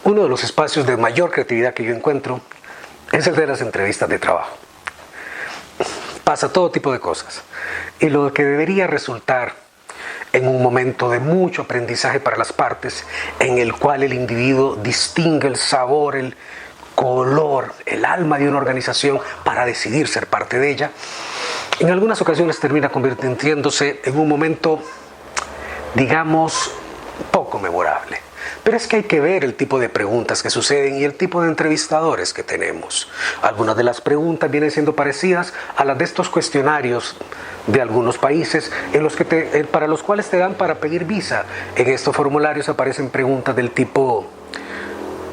Uno de los espacios de mayor creatividad que yo encuentro es el de las entrevistas de trabajo. Pasa todo tipo de cosas. Y lo que debería resultar en un momento de mucho aprendizaje para las partes, en el cual el individuo distingue el sabor, el color, el alma de una organización para decidir ser parte de ella, en algunas ocasiones termina convirtiéndose en un momento, digamos, poco memorable. Pero es que hay que ver el tipo de preguntas que suceden y el tipo de entrevistadores que tenemos. Algunas de las preguntas vienen siendo parecidas a las de estos cuestionarios de algunos países en los que para los cuales te dan para pedir visa. En estos formularios aparecen preguntas del tipo: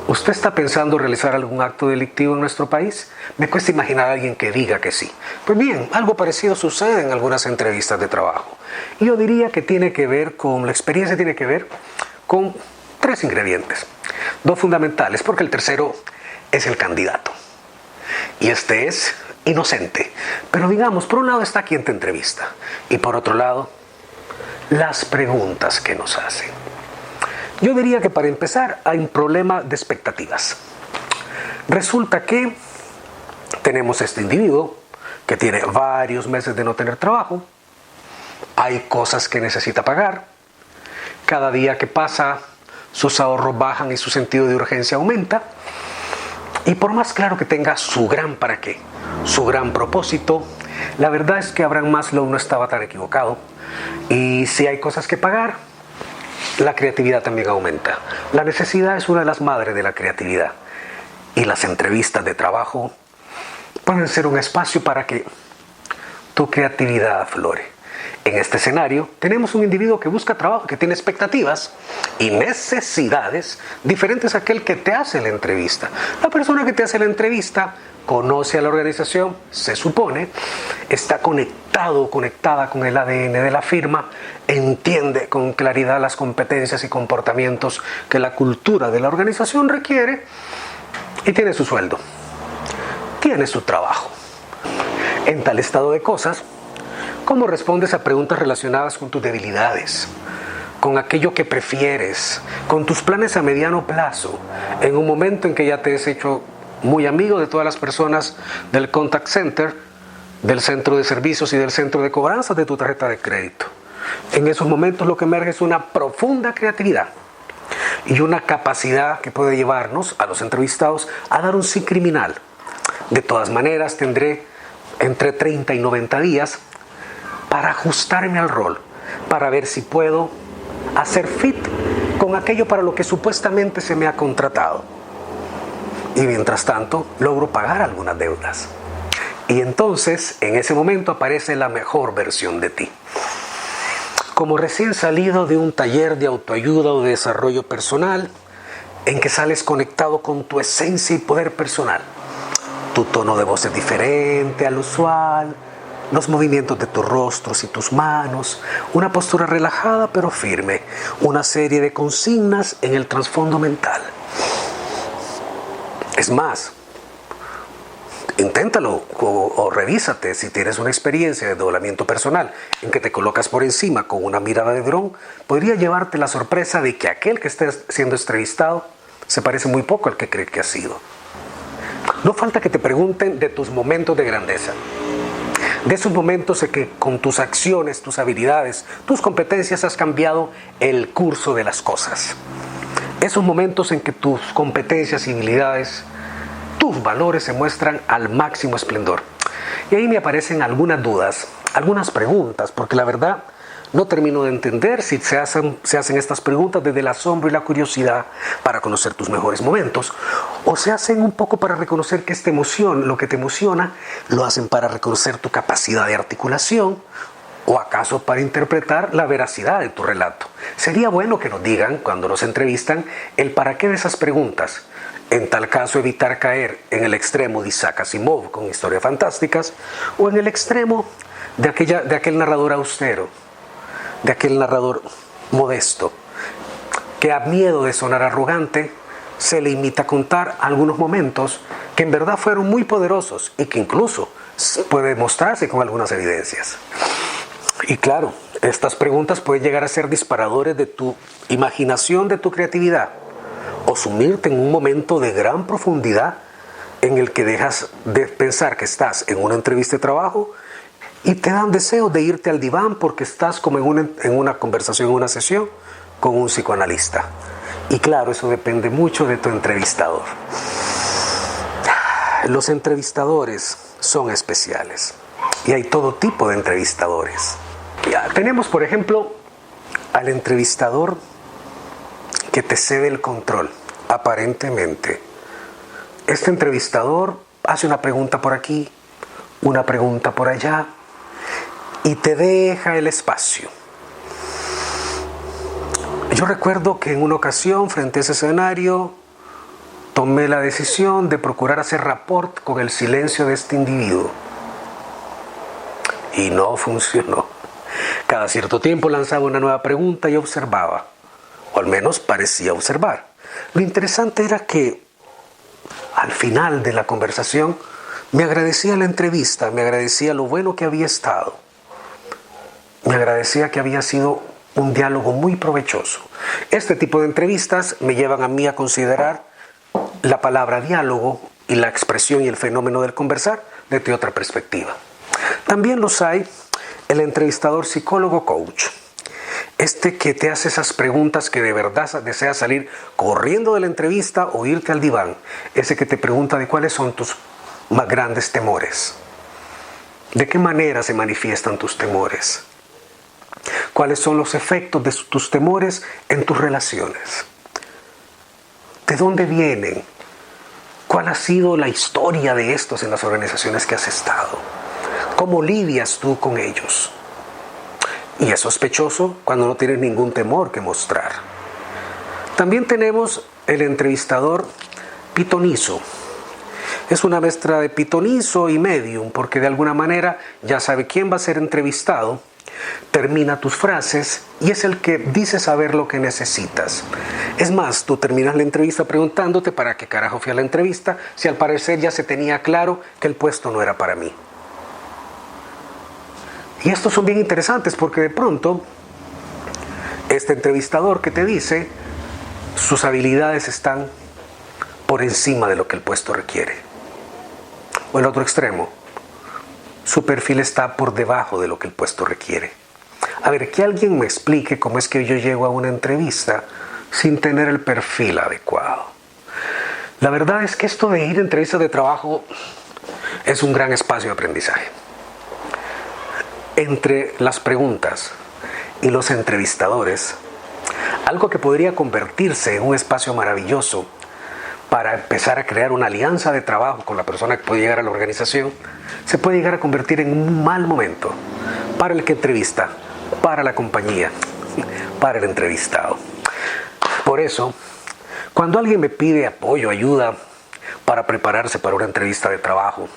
¿usted está pensando realizar algún acto delictivo en nuestro país? Me cuesta imaginar a alguien que diga que sí. Pues bien, algo parecido sucede en algunas entrevistas de trabajo. Y yo diría que la experiencia tiene que ver con 3 ingredientes, 2 fundamentales, porque el tercero es el candidato. Y este es inocente. Pero digamos, por un lado está quien te entrevista y por otro lado, las preguntas que nos hacen. Yo diría que para empezar hay un problema de expectativas. Resulta que tenemos este individuo que tiene varios meses de no tener trabajo, hay cosas que necesita pagar, cada día que pasa sus ahorros bajan y su sentido de urgencia aumenta. Y por más claro que tenga su gran para qué, su gran propósito, la verdad es que Abraham Maslow no estaba tan equivocado. Y si hay cosas que pagar, la creatividad también aumenta. La necesidad es una de las madres de la creatividad. Y las entrevistas de trabajo pueden ser un espacio para que tu creatividad aflore. En este escenario tenemos un individuo que busca trabajo, que tiene expectativas y necesidades diferentes a aquel que te hace la entrevista. La persona que te hace la entrevista conoce a la organización, se supone, está conectado o conectada con el ADN de la firma, entiende con claridad las competencias y comportamientos que la cultura de la organización requiere y tiene su sueldo, tiene su trabajo. En tal estado de cosas, ¿cómo respondes a preguntas relacionadas con tus debilidades, con aquello que prefieres, con tus planes a mediano plazo, en un momento en que ya te has hecho muy amigo de todas las personas del contact center, del centro de servicios y del centro de cobranzas de tu tarjeta de crédito? En esos momentos lo que emerge es una profunda creatividad y una capacidad que puede llevarnos a los entrevistados a dar un sí criminal. De todas maneras, tendré entre 30 y 90 días para ajustarme al rol, para ver si puedo hacer fit con aquello para lo que supuestamente se me ha contratado. Y mientras tanto, logro pagar algunas deudas. Y entonces, en ese momento aparece la mejor versión de ti. Como recién salido de un taller de autoayuda o de desarrollo personal, en que sales conectado con tu esencia y poder personal. Tu tono de voz es diferente al usual, los movimientos de tus rostros y tus manos, una postura relajada pero firme, una serie de consignas en el trasfondo mental. Es más, inténtalo o revísate si tienes una experiencia de doblamiento personal en que te colocas por encima con una mirada de dron, podría llevarte la sorpresa de que aquel que esté siendo entrevistado se parece muy poco al que cree que ha sido. No falta que te pregunten de tus momentos de grandeza. De esos momentos en que con tus acciones, tus habilidades, tus competencias has cambiado el curso de las cosas. Esos momentos en que tus competencias y habilidades, tus valores se muestran al máximo esplendor. Y ahí me aparecen algunas dudas, algunas preguntas, porque la verdad no termino de entender si se hacen estas preguntas desde el asombro y la curiosidad para conocer tus mejores momentos, o se hacen un poco para reconocer que esta emoción, lo que te emociona, lo hacen para reconocer tu capacidad de articulación, o acaso para interpretar la veracidad de tu relato. Sería bueno que nos digan, cuando nos entrevistan, el para qué de esas preguntas. En tal caso, evitar caer en el extremo de Isaac Asimov con historias fantásticas, o en el extremo de aquel narrador austero, de aquel narrador modesto, que a miedo de sonar arrogante, se limita a contar algunos momentos que en verdad fueron muy poderosos y que incluso puede mostrarse con algunas evidencias. Y claro, estas preguntas pueden llegar a ser disparadores de tu imaginación, de tu creatividad, o sumirte en un momento de gran profundidad en el que dejas de pensar que estás en una entrevista de trabajo y te dan deseo de irte al diván porque estás como en una conversación, en una sesión con un psicoanalista. Y claro, eso depende mucho de tu entrevistador. Los entrevistadores son especiales y hay todo tipo de entrevistadores. Ya, tenemos, por ejemplo, al entrevistador que te cede el control, aparentemente. Este entrevistador hace una pregunta por aquí, una pregunta por allá, y te deja el espacio. Yo recuerdo que en una ocasión, frente a ese escenario, tomé la decisión de procurar hacer rapport con el silencio de este individuo. Y no funcionó. Cada cierto tiempo lanzaba una nueva pregunta y observaba, o al menos parecía observar. Lo interesante era que al final de la conversación me agradecía la entrevista, me agradecía lo bueno que había estado, me agradecía que había sido un diálogo muy provechoso. Este tipo de entrevistas me llevan a mí a considerar la palabra diálogo y la expresión y el fenómeno del conversar desde otra perspectiva. También los hay el entrevistador psicólogo coach. Este que te hace esas preguntas que de verdad deseas salir corriendo de la entrevista o irte al diván. Ese que te pregunta de cuáles son tus más grandes temores. ¿De qué manera se manifiestan tus temores? ¿Cuáles son los efectos de tus temores en tus relaciones? ¿De dónde vienen? ¿Cuál ha sido la historia de estos en las organizaciones que has estado? ¿Cómo lidias tú con ellos? Y es sospechoso cuando no tienes ningún temor que mostrar. También tenemos el entrevistador pitonizo. Es una mezcla de pitonizo y medium, porque de alguna manera ya sabe quién va a ser entrevistado, termina tus frases y es el que dice saber lo que necesitas. Es más, tú terminas la entrevista preguntándote para qué carajo fui a la entrevista si al parecer ya se tenía claro que el puesto no era para mí. Y estos son bien interesantes porque de pronto este entrevistador que te dice sus habilidades están por encima de lo que el puesto requiere. O el otro extremo, su perfil está por debajo de lo que el puesto requiere. A ver, que alguien me explique cómo es que yo llego a una entrevista sin tener el perfil adecuado. La verdad es que esto de ir a entrevistas de trabajo es un gran espacio de aprendizaje. Entre las preguntas y los entrevistadores, algo que podría convertirse en un espacio maravilloso para empezar a crear una alianza de trabajo con la persona que puede llegar a la organización, se puede llegar a convertir en un mal momento para el que entrevista, para la compañía, para el entrevistado. Por eso, cuando alguien me pide apoyo, ayuda para prepararse para una entrevista de trabajo,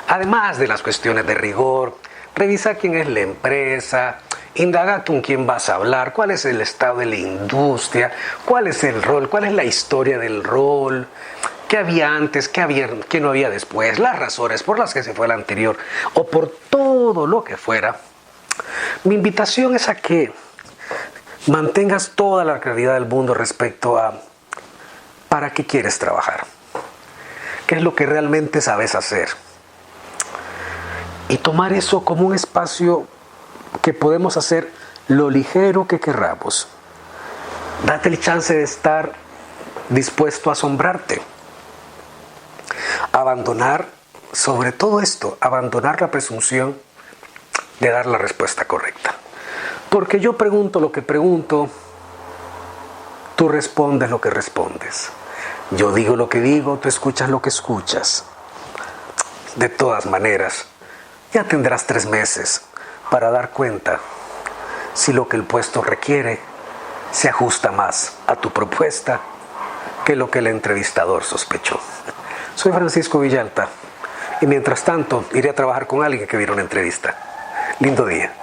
además de las cuestiones de rigor, revisa quién es la empresa, indaga con quién vas a hablar, cuál es el estado de la industria, cuál es el rol, cuál es la historia del rol, qué había antes, qué no había después, las razones por las que se fue el anterior o por todo lo que fuera. Mi invitación es a que mantengas toda la claridad del mundo respecto a para qué quieres trabajar, qué es lo que realmente sabes hacer. Y tomar eso como un espacio que podemos hacer lo ligero que querramos. Date el chance de estar dispuesto a asombrarte. Abandonar, sobre todo esto, abandonar la presunción de dar la respuesta correcta. Porque yo pregunto lo que pregunto, tú respondes lo que respondes. Yo digo lo que digo, tú escuchas lo que escuchas. De todas maneras, ya tendrás 3 meses para dar cuenta si lo que el puesto requiere se ajusta más a tu propuesta que lo que el entrevistador sospechó. Soy Francisco Villalta y mientras tanto iré a trabajar con alguien que viera una entrevista. Lindo día.